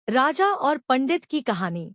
राजा और पंडित की कहानी।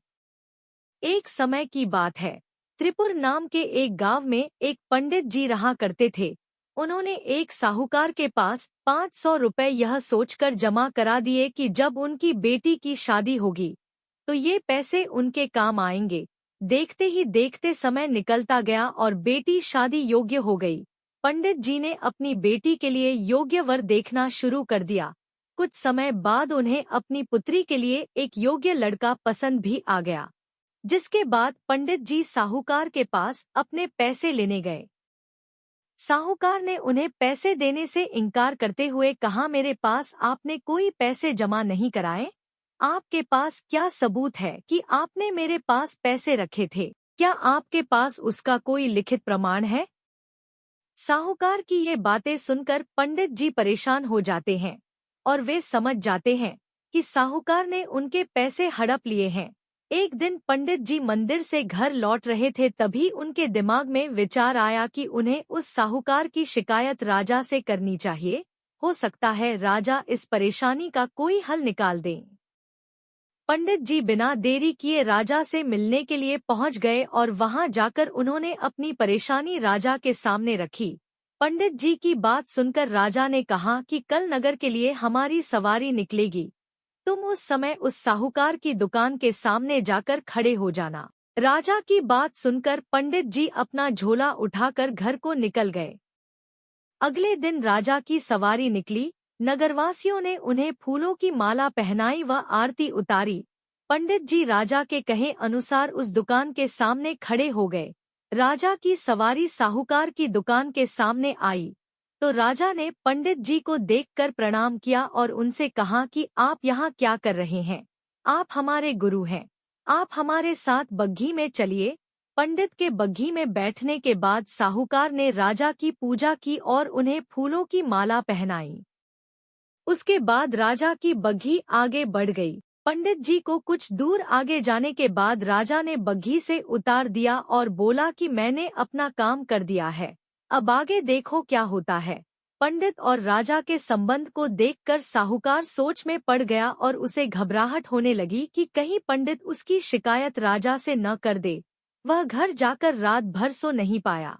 एक समय की बात है। त्रिपुर नाम के एक गांव में एक पंडित जी रहा करते थे। उन्होंने एक साहूकार के पास 500 रुपए यह सोचकर जमा करा दिए कि जब उनकी बेटी की शादी होगी तो ये पैसे उनके काम आएंगे। देखते ही देखते समय निकलता गया और बेटी शादी योग्य हो गई। पंडित जी ने अपनी बेटी के लिए योग्य वर देखना शुरू कर दिया। कुछ समय बाद उन्हें अपनी पुत्री के लिए एक योग्य लड़का पसंद भी आ गया, जिसके बाद पंडित जी साहूकार के पास अपने पैसे लेने गए। साहूकार ने उन्हें पैसे देने से इनकार करते हुए कहा, मेरे पास आपने कोई पैसे जमा नहीं कराए। आपके पास क्या सबूत है कि आपने मेरे पास पैसे रखे थे? क्या आपके पास उसका कोई लिखित प्रमाण है? साहूकार की ये बातें सुनकर पंडित जी परेशान हो जाते हैं और वे समझ जाते हैं कि साहूकार ने उनके पैसे हड़प लिए हैं। एक दिन पंडित जी मंदिर से घर लौट रहे थे, तभी उनके दिमाग में विचार आया कि उन्हें उस साहूकार की शिकायत राजा से करनी चाहिए। हो सकता है राजा इस परेशानी का कोई हल निकाल दें। पंडित जी बिना देरी किए राजा से मिलने के लिए पहुंच गए और वहां जाकर उन्होंने अपनी परेशानी राजा के सामने रखी। पंडित जी की बात सुनकर राजा ने कहा कि कल नगर के लिए हमारी सवारी निकलेगी। तुम उस समय उस साहूकार की दुकान के सामने जाकर खड़े हो जाना। राजा की बात सुनकर पंडित जी अपना झोला उठाकर घर को निकल गए। अगले दिन राजा की सवारी निकली। नगरवासियों ने उन्हें फूलों की माला पहनाई व आरती उतारी। पंडित जी राजा के कहे अनुसार उस दुकान के सामने खड़े हो गए। राजा की सवारी साहूकार की दुकान के सामने आई तो राजा ने पंडित जी को देखकर प्रणाम किया और उनसे कहा कि आप यहाँ क्या कर रहे हैं? आप हमारे गुरु हैं, आप हमारे साथ बग्घी में चलिए। पंडित के बग्घी में बैठने के बाद साहूकार ने राजा की पूजा की और उन्हें फूलों की माला पहनाई। उसके बाद राजा की बग्घी आगे बढ़ गई। पंडित जी को कुछ दूर आगे जाने के बाद राजा ने बग्घी से उतार दिया और बोला कि मैंने अपना काम कर दिया है, अब आगे देखो क्या होता है। पंडित और राजा के संबंध को देखकर साहूकार सोच में पड़ गया और उसे घबराहट होने लगी कि कहीं पंडित उसकी शिकायत राजा से न कर दे। वह घर जाकर रात भर सो नहीं पाया।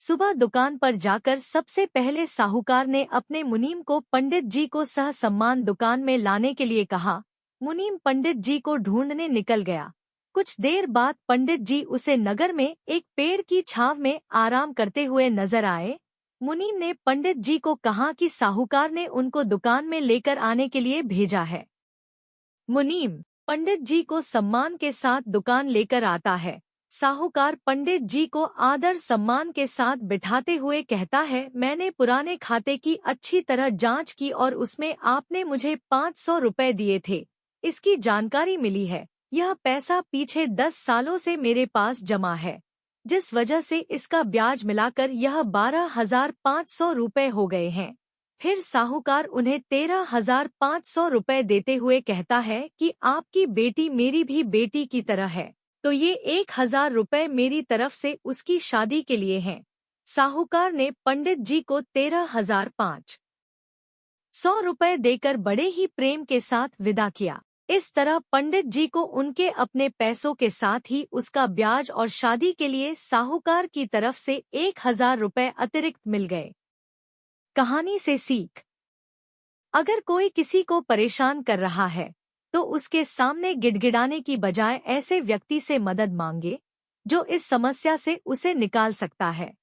सुबह दुकान पर जाकर सबसे पहले साहूकार ने अपने मुनीम को पंडित जी को सह सम्मान दुकान में लाने के लिए कहा। मुनीम पंडित जी को ढूंढने निकल गया। कुछ देर बाद पंडित जी उसे नगर में एक पेड़ की छांव में आराम करते हुए नजर आए। मुनीम ने पंडित जी को कहा कि साहूकार ने उनको दुकान में लेकर आने के लिए भेजा है। मुनीम पंडित जी को सम्मान के साथ दुकान लेकर आता है। साहूकार पंडित जी को आदर सम्मान के साथ बिठाते हुए कहता है, मैंने पुराने खाते की अच्छी तरह जांच की और उसमें आपने मुझे 500 रुपए दिए थे। इसकी जानकारी मिली है। यह पैसा पीछे 10 सालों से मेरे पास जमा है, जिस वजह से इसका ब्याज मिलाकर यह 12,500 रुपए हो गए हैं। फिर साहूकार उन्हें 13,500 रुपए देते हुए कहता है कि आपकी बेटी मेरी भी बेटी की तरह है, तो ये 1,000 रुपए मेरी तरफ से उसकी शादी के लिए हैं। साहूकार ने पंडित जी को 13,500 रुपए देकर बड़े ही प्रेम के साथ विदा किया। इस तरह पंडित जी को उनके अपने पैसों के साथ ही उसका ब्याज और शादी के लिए साहूकार की तरफ से 1,000 रुपए अतिरिक्त मिल गए। कहानी से सीख। अगर कोई किसी को परेशान कर रहा है तो उसके सामने गिड़गिड़ाने की बजाय ऐसे व्यक्ति से मदद मांगे जो इस समस्या से उसे निकाल सकता है।